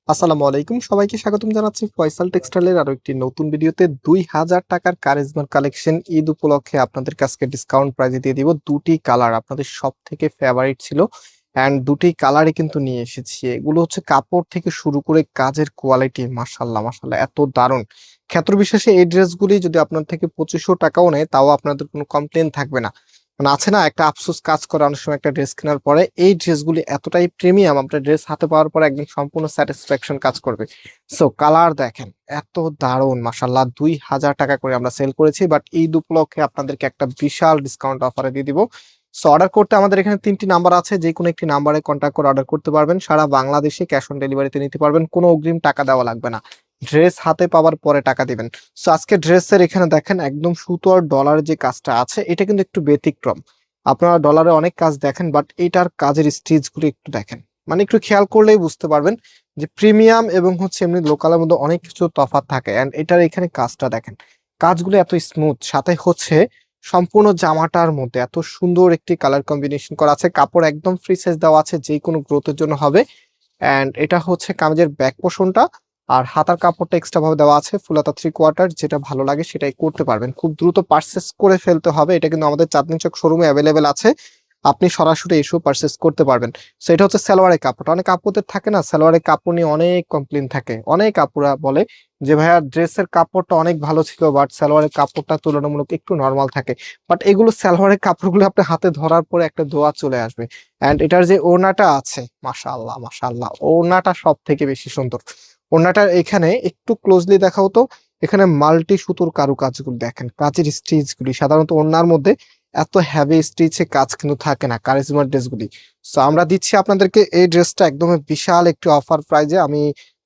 আসসালামু আলাইকুম, সবাইকে স্বাগতম জানাচ্ছি ফয়সাল টেক্সটাইলের আরো একটি নতুন ভিডিওতে। 2000 টাকার কারিজমার কালেকশন ঈদ উপলক্ষে আপনাদের কাছে ডিসকাউন্ট প্রাইজে দিয়ে দিব। দুটি কালার আপনাদের সব থেকে ফেভারিট ছিল এন্ড দুটি কালারই কিন্তু নিয়ে এসেছি। এগুলো হচ্ছে কাপড় থেকে শুরু করে কাজের কোয়ালিটি, মাশাল্লাহ মাশাল্লাহ এত দারুণ। ক্ষেত্র বিশেষে এই ড্রেসগুলি যদি আপনার থেকে 2500 টাকাও নেয় তাও আপনাদের কোনো কমপ্লেন থাকবে না। মানে আছে না একটা আফসোস কাজ করে অনেক সময় একটা ড্রেস কেনার পরে, এই ড্রেসগুলি এতটাই প্রিমিয়াম, আপনার ড্রেস হাতে পাওয়ার পরে একদম সম্পূর্ণ স্যাটিসফ্যাকশন কাজ করবে। সো কালার দেখেন এত দারুণ, মাশাল্লাহ 2000 টাকা করে আমরা সেল করেছি, বাট ঈদ উপলক্ষে আপনাদেরকে একটা বিশাল ডিসকাউন্ট অফারে দিয়ে দিব। সো অর্ডার করতে আমাদের এখানে 3টি নাম্বার আছে, যে কোনো একটি নাম্বারে কন্ট্যাক্ট করে অর্ডার করতে পারবেন। সারা বাংলাদেশে ক্যাশ অন ডেলিভারিতে নিতে পারবেন, কোনো অগ্রিম টাকা দেওয়া লাগবে না, ড্রেস হাতে পাওয়ার পরে টাকা দিবেন। সো আজকে ড্রেসের এখানে দেখেন একদম সুতো আর ডলার যে কাজটা আছে এটা কিন্তু একটু ব্যতিক্রম। আপনারা ডলারে অনেক কাজ দেখেন, বাট এটার কাজের স্টিচ গুলো একটু দেখেন, মানে একটু খেয়াল করলেই বুঝতে পারবেন যে প্রিমিয়াম এবং হচ্ছে এমনি লোকালের মধ্যে অনেক কিছু তফাৎ থাকে। এন্ড এটার এখানে কাজটা দেখেন, কাজগুলো এত স্মুথ, সাথে হচ্ছে সম্পূর্ণ জামাটার মধ্যে এত সুন্দর একটি কালার কম্বিনেশন করা আছে। কাপড় একদম ফ্রি সাইজ দেওয়া আছে, যে কোনো গ্রোথের জন্য হবে। এন্ড এটা হচ্ছে কামিজের ব্যাক পোর্শনটা, আর হাতার কাপড়টা এক্সট্রা ভাবে দেওয়া আছে ফুল হাতা 3/4। যেটা ভালো লাগে সেটাই করতে পারবেন, খুব দ্রুত পারচেস করে ফেলতে হবে। এটা কিন্তু আমাদের চাঁদনী চক শোরুমে অ্যাভেলেবেল আছে, আপনি সরাসরি এসেও পারচেস করতে পারবেন। সো এটা হচ্ছে সালোয়ারের কাপড়টা। অনেক আপুদের থাকে না সালোয়ারের কাপড় নিয়ে অনেক কমপ্লেন থাকে, অনেক আপুরা বলে যে ভাইয়া ড্রেসের কাপড়টা অনেক ভালো ছিল বাট সালোয়ারের কাপড়টা তুলনামূলক একটু নর্মাল থাকে। বাট এগুলো সালোয়ারের কাপড়গুলো আপনি হাতে ধরার পরে একটা দোয়া চলে আসবে। এন্ড এটার যে ওড়নাটা আছে, মাশাআল্লাহ মাশাআল্লাহ, ওড়নাটা সব থেকে বেশি সুন্দর। ওড়নাটার এখানে একটু ক্লোজলি দেখাও তো, এখানে মাল্টি সুতোর কারুকাজগুলো দেখেন, কাজের স্টিচগুলি সাধারণত ওড়নার মধ্যে এত হেভি স্টিচে কাজ কিন্তু থাকে না কারিজমার ড্রেসগুলি। সো আমরা দিচ্ছি আপনাদেরকে এই ড্রেসটা একদম বিশাল একটি অফার প্রাইজে। আমি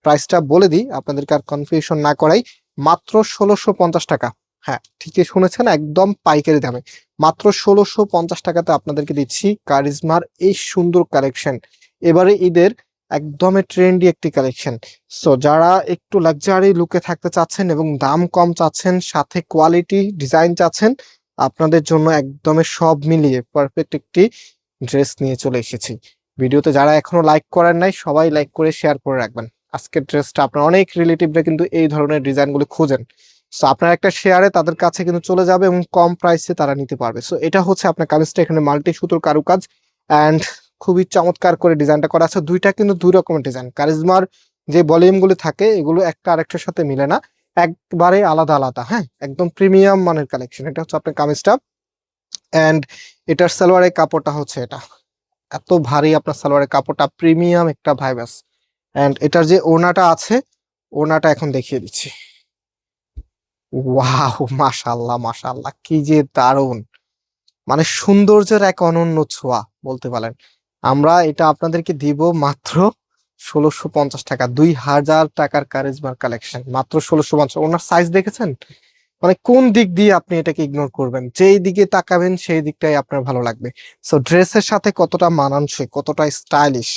প্রাইসটা বলে দিই আপনাদেরকে আর কনফিউশন না করাই, মাত্র 1650 টাকা। হ্যাঁ ঠিকই শুনেছেন, একদম পাইকারি দামে মাত্র 1650 টাকাতে আপনাদেরকে দিচ্ছি কারিজমার এই সুন্দর কালেকশন। এবারে ঈদের একদমই ট্রেন্ডি একটি কালেকশন। সো যারা একটু লাক্সারি লুকে থাকতে চাচ্ছেন এবং দাম কম চাচ্ছেন, সাথে কোয়ালিটি ডিজাইন চাচ্ছেন, আপনাদের জন্য একদমই সব মিলিয়ে পারফেক্ট একটি ড্রেস নিয়ে চলে এসেছি। ভিডিওতে যারা এখনো লাইক করেন নাই সবাই লাইক করে শেয়ার করে রাখবেন। আজকের ড্রেসটা আপনার অনেক রিলেটিভরা কিন্তু এই ধরনের ডিজাইনগুলো খোঁজেন। সো আপনার একটা শেয়ারে তাদের কাছে কিন্তু চলে যাবে এবং কম প্রাইসে তারা নিতে পারবে। সো এটা হচ্ছে আপনার কামিজটা, এখানে মাল্টি সুতোর কারুকাজ এন্ড খুবই চমৎকার করে ডিজাইনটা করা আছে। দুইটা কিন্তু দুই রকমের ডিজাইন, কারিজমার যে ভলিউম গুলো থাকে এগুলো একটা আরেকটার সাথে মিলে না, একবারে আলাদা আলাদা। হ্যাঁ একদম প্রিমিয়াম মানের কালেকশন। এটা হচ্ছে আপনার কামিজটা এন্ড এটার সালোয়ারের কাপড়টা হচ্ছে এটা, এত ভারী আপনার সালোয়ারের কাপড়টা, প্রিমিয়াম একটা ভাইবাস। এন্ড এটার যে ওড়নাটা আছে, ওড়নাটা এখন দেখিয়ে দিচ্ছি। ওয়াও মাশাআল্লাহ মাশাআল্লাহ, কি যে দারুণ, মানে সৌন্দর্যের এক অনন্য ছোঁয়া বলতে পারেন। আমরা এটা আপনাদেরকে দিব মাত্র 1650 টাকা। 2000 টাকার কারিজমার কালেকশন মাত্র 1650। ওনার সাইজ দেখেছেন, মানে কোন দিক দিয়ে আপনি এটাকে ইগনোর করবেন, যেই দিকে তাকাবেন সেই দিকটাই আপনার ভালো লাগবে। সো ড্রেসের সাথে কতটা মানানসই, কতটা স্টাইলিশ,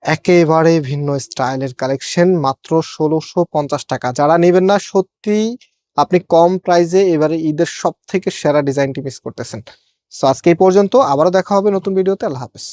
একেবারে ভিন্ন স্টাইলের কালেকশন মাত্র 1650 টাকা। যারা নেবেন না সত্যি আপনি কম প্রাইসে এবারে ঈদের সব থেকে সেরা ডিজাইনটি মিস করতেছেন। সো আজকে এই পর্যন্ত, আবারও দেখা হবে নতুন ভিডিওতে। আল্লাহ হাফেজ।